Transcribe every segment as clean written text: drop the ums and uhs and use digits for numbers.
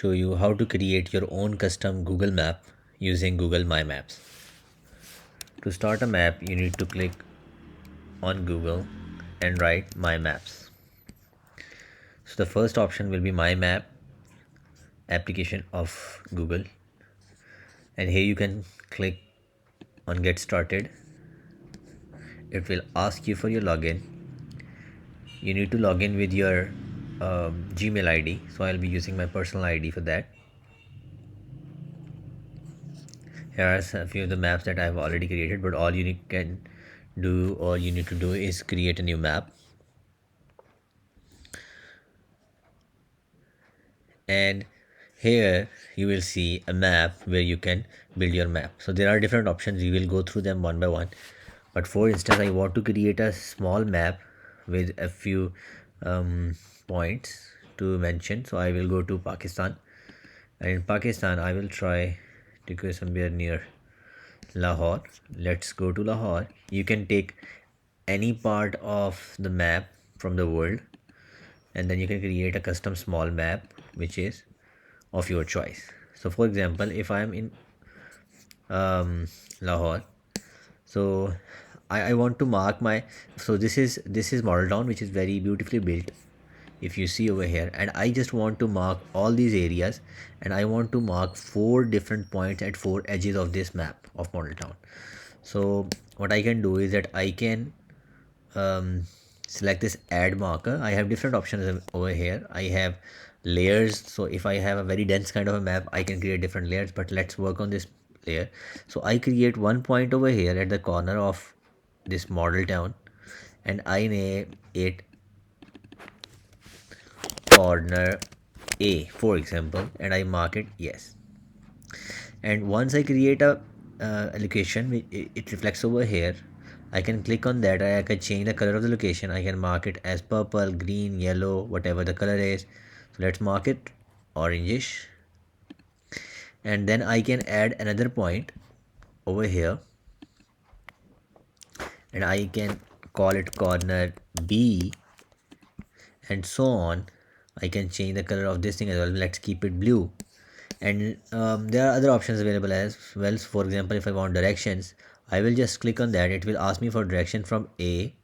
show you how to create your own custom Google map using Google My Maps. To start a map, you need to click on Google and write My Maps. So the first option will be My Map application of Google, and here you can click on Get Started. It will ask you for your login. You need to log in with your Gmail ID, so I'll be using my personal ID for that. Here are a few of the maps that I've already created, but all you need to do is create a new map. And here you will see a map where you can build your map. So there are different options. We will go through them one by one. But for instance, I want to create a small map with a few points to mention. So I will go to Pakistan, and in Pakistan I will try to go somewhere near Lahore. Let's go to Lahore. You can take any part of the map from the world, and then you can create a custom small map which is of your choice. So for example, if I am in Lahore, so I want to mark my, so this is Model Town, which is very beautifully built, if you see over here, and I just want to mark all these areas, and I want to mark 4 different points at 4 edges of this map of Model Town. So what I can do is that I can select this add marker. I have different options over here. I have layers, so if I have a very dense kind of a map, I can create different layers, but let's work on this layer. So I create one point over here at the corner of this Model Town, and I name it corner A, for example, and I mark it yes. And once I create a location, it reflects over here. I can click on that. I can change the color of the location. I can mark it as purple, green, yellow, whatever the color is. So let's mark it orangish, and then I can add another point over here, and I can call it corner B, and so on. I can change the color of this thing as well. Let's keep it blue. And there are other options available as well. For example, if I want directions, I will just click on that. It will ask me for direction from A.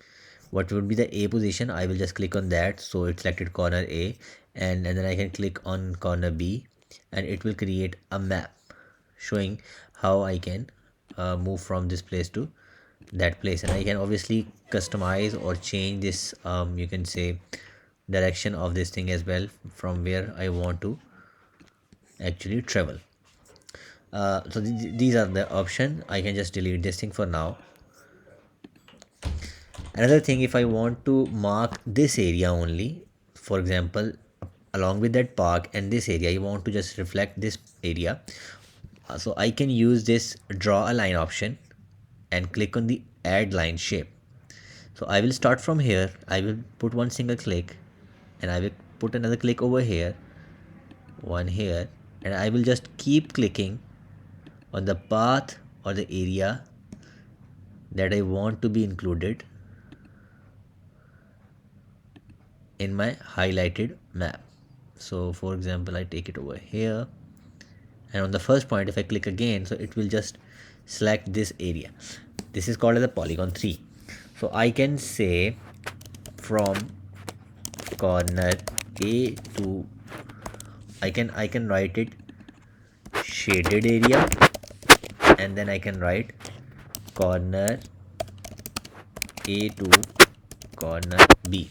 What would be the A position? I will just click on that, so it selected corner A, and then I can click on corner B, and it will create a map showing how I can move from this place to that place. And I can obviously customize or change this you can say direction of this thing as well, from where I want to actually travel. So these are the option. I can just delete this thing for now. Another thing, if I want to mark this area only, for example, along with that park and this area, you want to just reflect this area, so I can use this draw a line option and click on the add line shape. So I will start from here. I will put one single click, and I will put another click over here, one here, and I will just keep clicking on the path or the area that I want to be included in my highlighted map. So for example, I take it over here, and on the first point, if I click again, so it will just select this area. This is called as a polygon 3. So I can say from corner A to, I can write it shaded area, and then I can write corner A to corner B,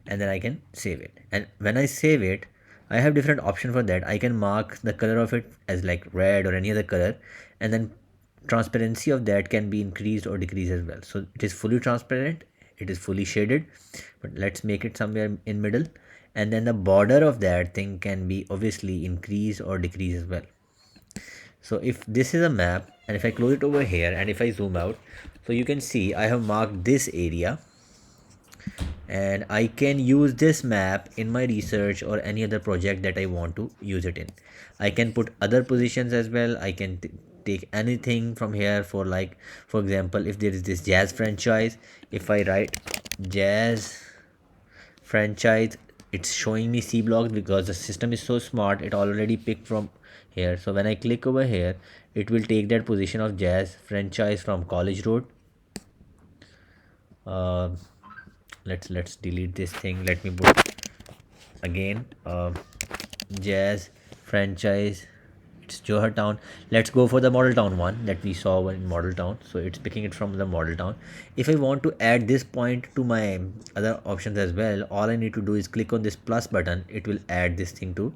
and then I can save it. And when I save it, I have different option for that. I can mark the color of it as like red or any other color, and then transparency of that can be increased or decreased as well. So it is fully transparent, it is fully shaded, but let's make it somewhere in middle. And then the border of that thing can be obviously increased or decreased as well. So if this is a map, and if I close it over here, and if I zoom out, so you can see I have marked this area, and I can use this map in my research or any other project that I want to use it in. I can put other positions as well. I can take anything from here, for like, for example, if there is this jazz franchise, if I write jazz franchise it's showing me C blocks because the system is so smart, it already picked from here. So when I click over here, it will take that position of Jazz franchise from College Road. uh, let's delete this thing. Let me put again Jazz franchise, it's Johor Town. Let's go for the Model Town one that we saw in Model Town. So it's picking it from the Model Town. If I want to add this point to my other options as well, all I need to do is click on this plus button. It will add this thing to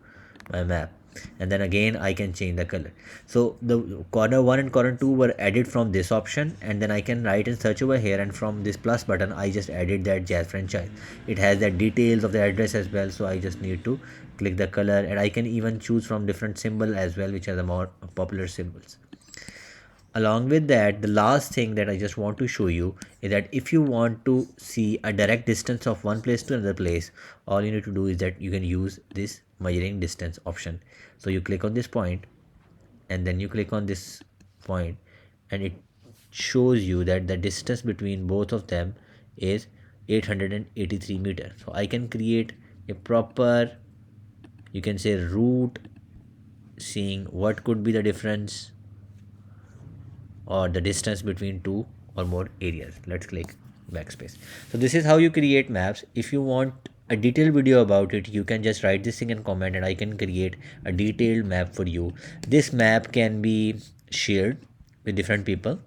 my map, and then again I can change the color. So the corner 1 and corner 2 were added from this option, and then I can write and search over here, and from this plus button I just added that Jazz franchise. It has the details of the address as well, so I just need to click the color, and I can even choose from different symbol as well, which are the more popular symbols. Along with that, the last thing that I just want to show you is that if you want to see a direct distance of one place to another place, all you need to do is that you can use this measuring distance option. So you click on this point, and then you click on this point, and it shows you that the distance between both of them is 883 meters. So I can create a proper, you can say, route, seeing what could be the difference or the distance between two or more areas. Let's click backspace. So this is how you create maps. If you want a detailed video about it, you can just write this thing in comment, and I can create a detailed map for you. This map can be shared with different people,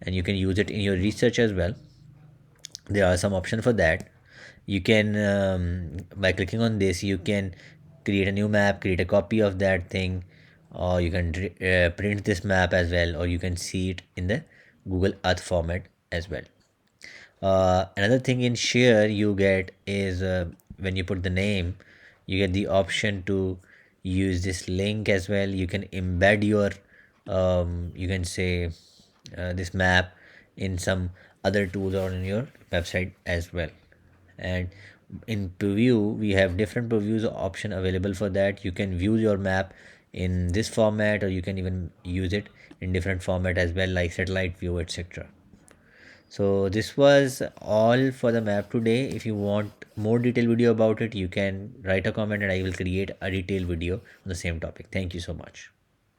and you can use it in your research as well. There are some options for that. You can by clicking on this, you can create a new map, create a copy of that thing, or you can print this map as well, or you can see it in the Google Earth format as well. Another thing in share you get is when you put the name, you get the option to use this link as well. You can embed your you can say this map in some other tools or in your website as well. And in preview, we have different previews option available for that. You can view your map in this format, or you can even use it in different format as well, like satellite view, etc. So this was all for the map today. If you want more detailed video about it, you can write a comment and I will create a detailed video on the same topic. Thank you so much.